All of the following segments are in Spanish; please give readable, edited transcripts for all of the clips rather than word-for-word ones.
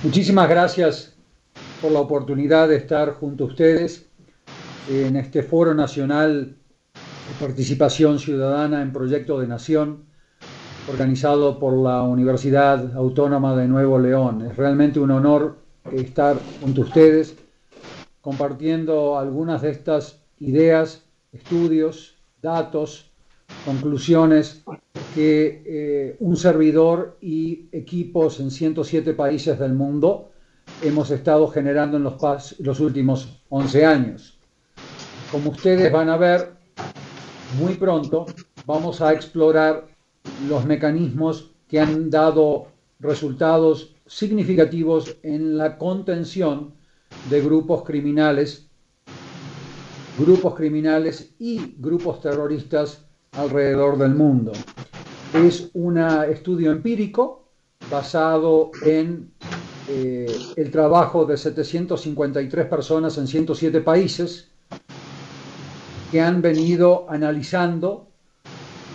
Muchísimas gracias por la oportunidad de estar junto a ustedes en este Foro Nacional de Participación Ciudadana en Proyecto de Nación, organizado por la Universidad Autónoma de Nuevo León. Es realmente un honor estar junto a ustedes compartiendo algunas de estas ideas, estudios, datos, conclusiones que un servidor y equipos en 107 países del mundo hemos estado generando en los últimos 11 años. Como ustedes van a ver, muy pronto vamos a explorar los mecanismos que han dado resultados significativos en la contención de grupos criminales y grupos terroristas alrededor del mundo. Es un estudio empírico basado en el trabajo de 753 personas en 107 países que han venido analizando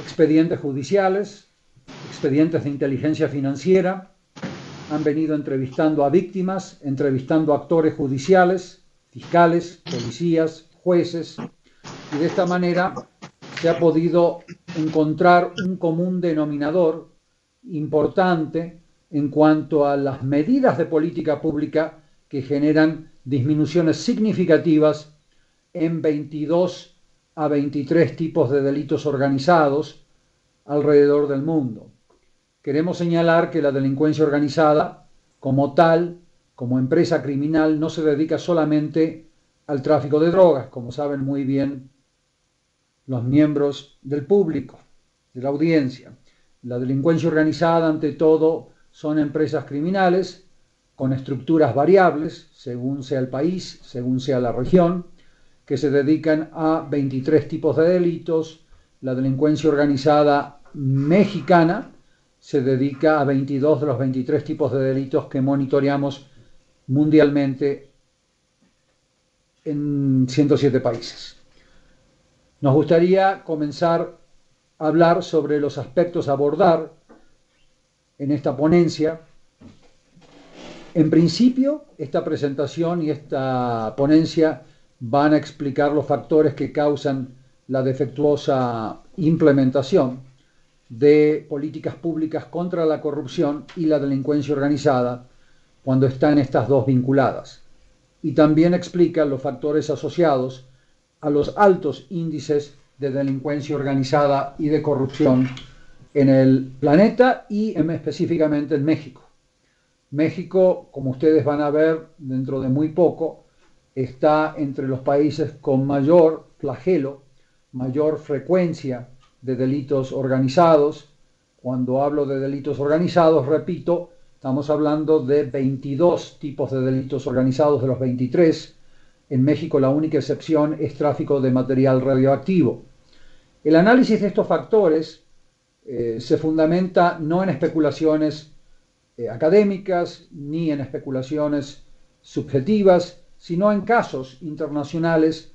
expedientes judiciales, expedientes de inteligencia financiera, han venido entrevistando a víctimas, entrevistando a actores judiciales, fiscales, policías, jueces, y de esta manera se ha podido encontrar un común denominador importante en cuanto a las medidas de política pública que generan disminuciones significativas en 22 a 23 tipos de delitos organizados alrededor del mundo. Queremos señalar que la delincuencia organizada, como tal, como empresa criminal, no se dedica solamente al tráfico de drogas, como saben muy bien los miembros del público, de la audiencia. La delincuencia organizada, ante todo, son empresas criminales con estructuras variables, según sea el país, según sea la región, que se dedican a 23 tipos de delitos. La delincuencia organizada mexicana se dedica a 22 de los 23 tipos de delitos que monitoreamos mundialmente en 107 países. Nos gustaría comenzar a hablar sobre los aspectos a abordar en esta ponencia. En principio, esta presentación y esta ponencia van a explicar los factores que causan la defectuosa implementación de políticas públicas contra la corrupción y la delincuencia organizada cuando están estas dos vinculadas. Y también explica los factores asociados a los altos índices de delincuencia organizada y de corrupción en el planeta y específicamente en México. México, como ustedes van a ver dentro de muy poco, está entre los países con mayor flagelo, mayor frecuencia de delitos organizados. Cuando hablo de delitos organizados, repito, estamos hablando de 22 tipos de delitos organizados de los 23. En México la única excepción es tráfico de material radioactivo. El análisis de estos factores se fundamenta no en especulaciones académicas ni en especulaciones subjetivas, sino en casos internacionales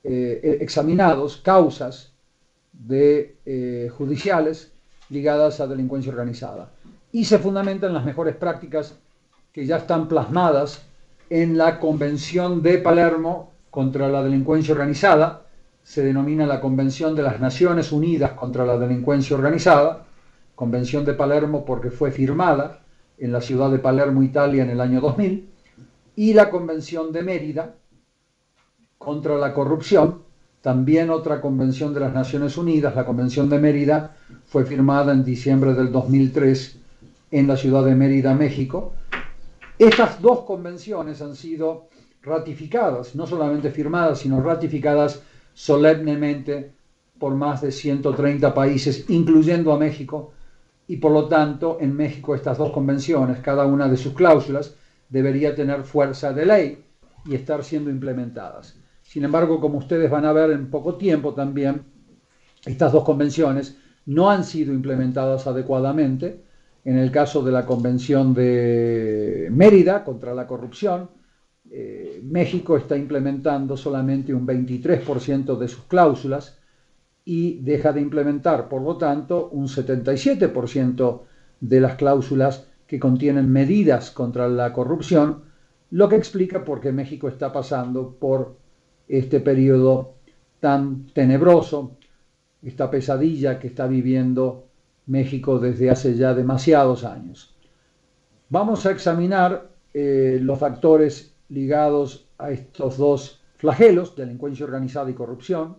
examinados, causas judiciales ligadas a delincuencia organizada. Y se fundamenta en las mejores prácticas que ya están plasmadas en la Convención de Palermo contra la delincuencia organizada. Se denomina la Convención de las Naciones Unidas contra la Delincuencia Organizada, Convención de Palermo porque fue firmada en la ciudad de Palermo, Italia, en el año 2000, y la Convención de Mérida contra la corrupción, también otra convención de las Naciones Unidas. La Convención de Mérida fue firmada en diciembre del 2003 en la ciudad de Mérida, México. Estas dos convenciones han sido ratificadas, no solamente firmadas, sino ratificadas solemnemente por más de 130 países, incluyendo a México, y por lo tanto en México estas dos convenciones, cada una de sus cláusulas, debería tener fuerza de ley y estar siendo implementadas. Sin embargo, como ustedes van a ver en poco tiempo también, estas dos convenciones no han sido implementadas adecuadamente. En el caso de la Convención de Mérida contra la corrupción, México está implementando solamente un 23% de sus cláusulas y deja de implementar, por lo tanto, un 77% de las cláusulas que contienen medidas contra la corrupción, lo que explica por qué México está pasando por este periodo tan tenebroso, esta pesadilla que está viviendo México desde hace ya demasiados años. Vamos a examinar los factores ligados a estos dos flagelos, delincuencia organizada y corrupción,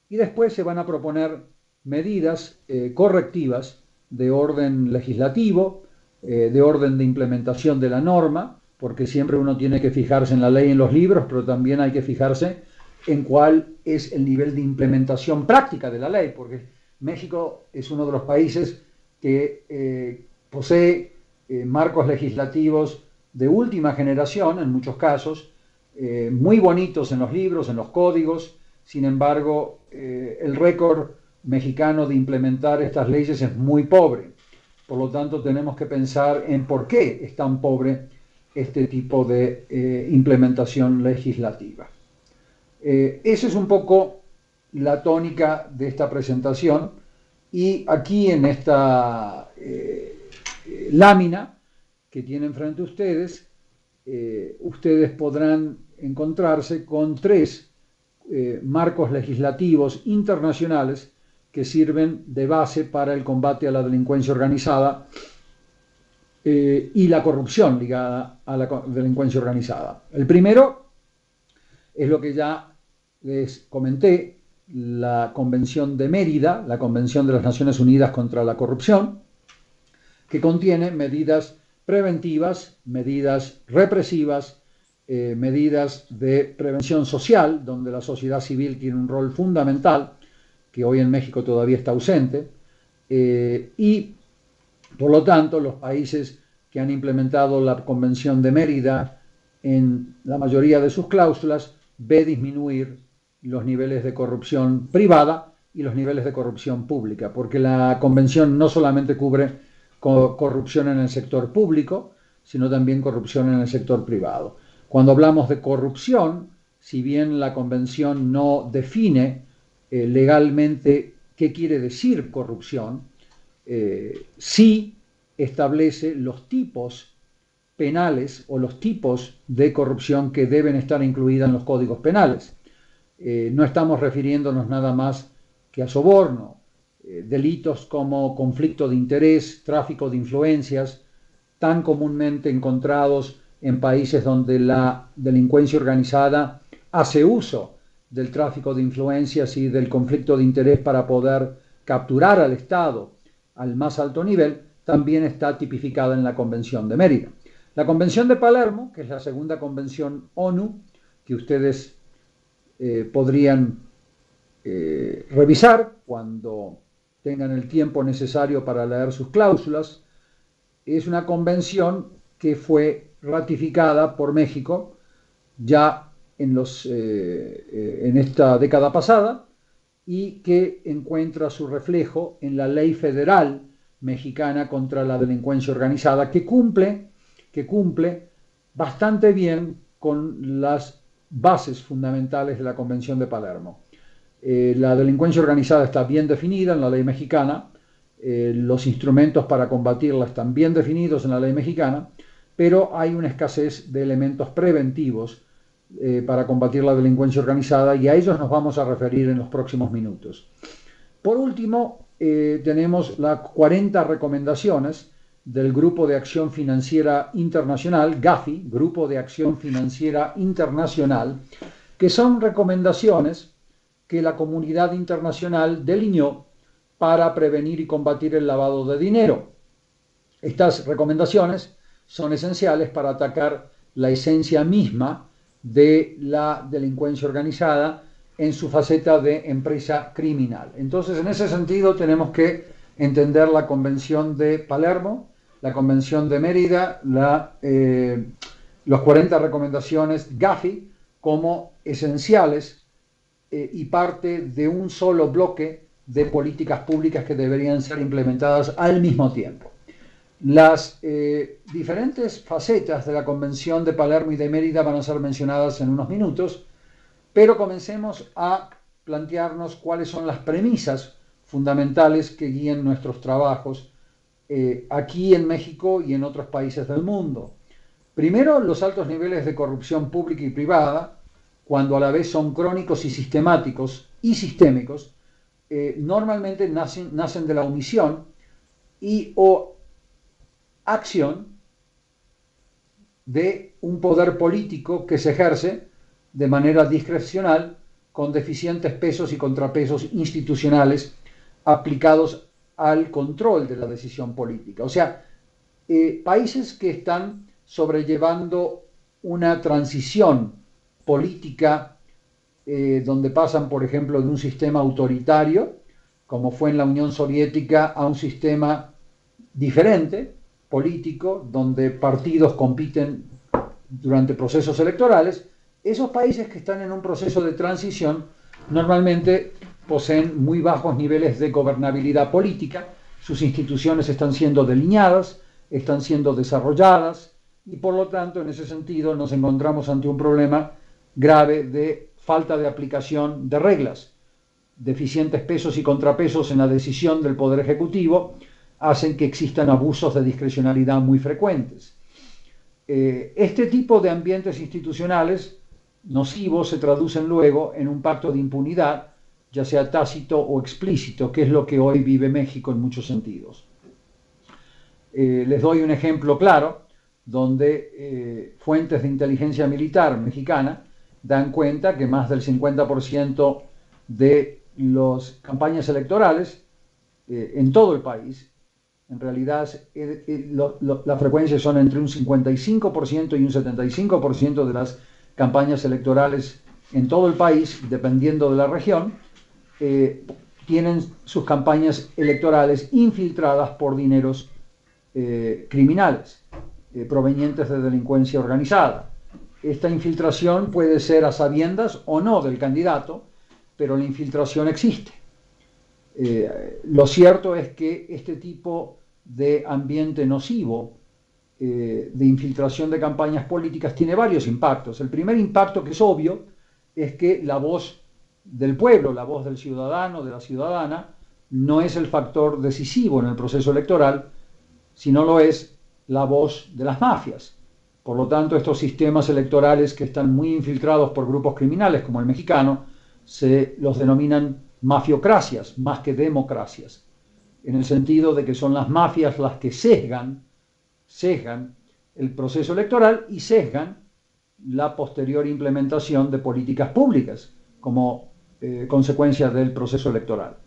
y después se van a proponer medidas correctivas de orden legislativo, de orden de implementación de la norma, porque siempre uno tiene que fijarse en la ley y en los libros, pero también hay que fijarse en cuál es el nivel de implementación práctica de la ley, porque México es uno de los países que posee marcos legislativos de última generación, en muchos casos, muy bonitos en los libros, en los códigos. Sin embargo, el récord mexicano de implementar estas leyes es muy pobre. Por lo tanto, tenemos que pensar en por qué es tan pobre este tipo de implementación legislativa. Esa es un poco la tónica de esta presentación, y aquí en esta lámina que tienen frente a ustedes, ustedes podrán encontrarse con tres marcos legislativos internacionales que sirven de base para el combate a la delincuencia organizada y la corrupción ligada a la delincuencia organizada. El primero es lo que ya les comenté, la Convención de Mérida, la Convención de las Naciones Unidas contra la Corrupción, que contiene medidas preventivas, medidas represivas, medidas de prevención social, donde la sociedad civil tiene un rol fundamental, que hoy en México todavía está ausente, y por lo tanto los países que han implementado la Convención de Mérida en la mayoría de sus cláusulas ve disminuir los niveles de corrupción privada y los niveles de corrupción pública, porque la Convención no solamente cubre corrupción en el sector público, sino también corrupción en el sector privado. Cuando hablamos de corrupción, si bien la Convención no define legalmente qué quiere decir corrupción, sí establece los tipos penales o los tipos de corrupción que deben estar incluidas en los códigos penales. No estamos refiriéndonos nada más que a soborno. Delitos como conflicto de interés, tráfico de influencias, tan comúnmente encontrados en países donde la delincuencia organizada hace uso del tráfico de influencias y del conflicto de interés para poder capturar al Estado al más alto nivel, también está tipificada en la Convención de Mérida. La Convención de Palermo, que es la segunda convención ONU, que ustedes podrían revisar cuando tengan el tiempo necesario para leer sus cláusulas, es una convención que fue ratificada por México ya en esta década pasada, y que encuentra su reflejo en la ley federal mexicana contra la delincuencia organizada, que cumple bastante bien con las bases fundamentales de la Convención de Palermo. La delincuencia organizada está bien definida en la ley mexicana, los instrumentos para combatirla están bien definidos en la ley mexicana, pero hay una escasez de elementos preventivos para combatir la delincuencia organizada, y a ellos nos vamos a referir en los próximos minutos. Por último, tenemos las 40 recomendaciones del Grupo de Acción Financiera Internacional, GAFI, Grupo de Acción Financiera Internacional, que son recomendaciones que la comunidad internacional delineó para prevenir y combatir el lavado de dinero. Estas recomendaciones son esenciales para atacar la esencia misma de la delincuencia organizada en su faceta de empresa criminal. Entonces, en ese sentido, tenemos que entender la Convención de Palermo, la Convención de Mérida, los 40 recomendaciones GAFI como esenciales y parte de un solo bloque de políticas públicas que deberían ser implementadas al mismo tiempo. Las diferentes facetas de la Convención de Palermo y de Mérida van a ser mencionadas en unos minutos, pero comencemos a plantearnos cuáles son las premisas fundamentales que guían nuestros trabajos aquí en México y en otros países del mundo. Primero, los altos niveles de corrupción pública y privada, cuando a la vez son crónicos y sistemáticos y sistémicos, normalmente nacen de la omisión y o acción de un poder político que se ejerce de manera discrecional con deficientes pesos y contrapesos institucionales aplicados al control de la decisión política. O sea, países que están sobrellevando una transición política donde pasan, por ejemplo, de un sistema autoritario, como fue en la Unión Soviética, a un sistema diferente, político, donde partidos compiten durante procesos electorales. Esos países que están en un proceso de transición normalmente poseen muy bajos niveles de gobernabilidad política, sus instituciones están siendo delineadas, están siendo desarrolladas y por lo tanto en ese sentido nos encontramos ante un problema grave de falta de aplicación de reglas. Deficientes pesos y contrapesos en la decisión del Poder Ejecutivo hacen que existan abusos de discrecionalidad muy frecuentes. Este tipo de ambientes institucionales nocivos se traducen luego en un pacto de impunidad, ya sea tácito o explícito, que es lo que hoy vive México en muchos sentidos. Les doy un ejemplo claro, donde fuentes de inteligencia militar mexicana dan cuenta que más del 50% de las campañas electorales en todo el país, en realidad las frecuencias son entre un 55% y un 75% de las campañas electorales en todo el país, dependiendo de la región, tienen sus campañas electorales infiltradas por dineros criminales provenientes de delincuencia organizada. Esta infiltración puede ser a sabiendas o no del candidato, pero la infiltración existe. Lo cierto es que este tipo de ambiente nocivo de infiltración de campañas políticas tiene varios impactos. El primer impacto, que es obvio, es que la voz del pueblo, la voz del ciudadano, de la ciudadana, no es el factor decisivo en el proceso electoral, sino lo es la voz de las mafias. Por lo tanto, estos sistemas electorales que están muy infiltrados por grupos criminales como el mexicano, se los denominan mafiocracias más que democracias, en el sentido de que son las mafias las que sesgan el proceso electoral y sesgan la posterior implementación de políticas públicas como consecuencia del proceso electoral.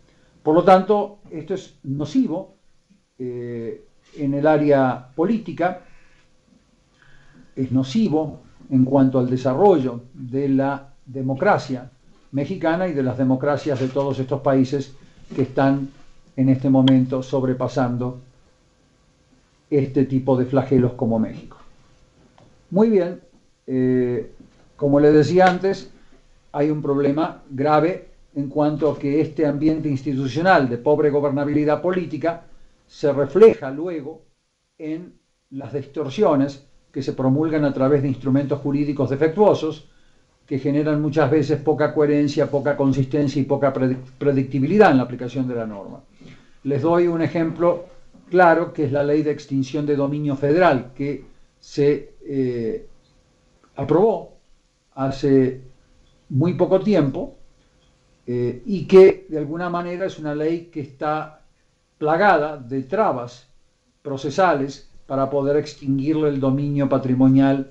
Por lo tanto, esto es nocivo en el área política, es nocivo en cuanto al desarrollo de la democracia mexicana y de las democracias de todos estos países que están en este momento sobrepasando este tipo de flagelos como México. Muy bien, como les decía antes, hay un problema grave en cuanto a que este ambiente institucional de pobre gobernabilidad política se refleja luego en las distorsiones que se promulgan a través de instrumentos jurídicos defectuosos que generan muchas veces poca coherencia, poca consistencia y poca predictibilidad en la aplicación de la norma. Les doy un ejemplo claro, que es la Ley de Extinción de Dominio Federal, que se aprobó hace muy poco tiempo y que de alguna manera es una ley que está plagada de trabas procesales para poder extinguirle el dominio patrimonial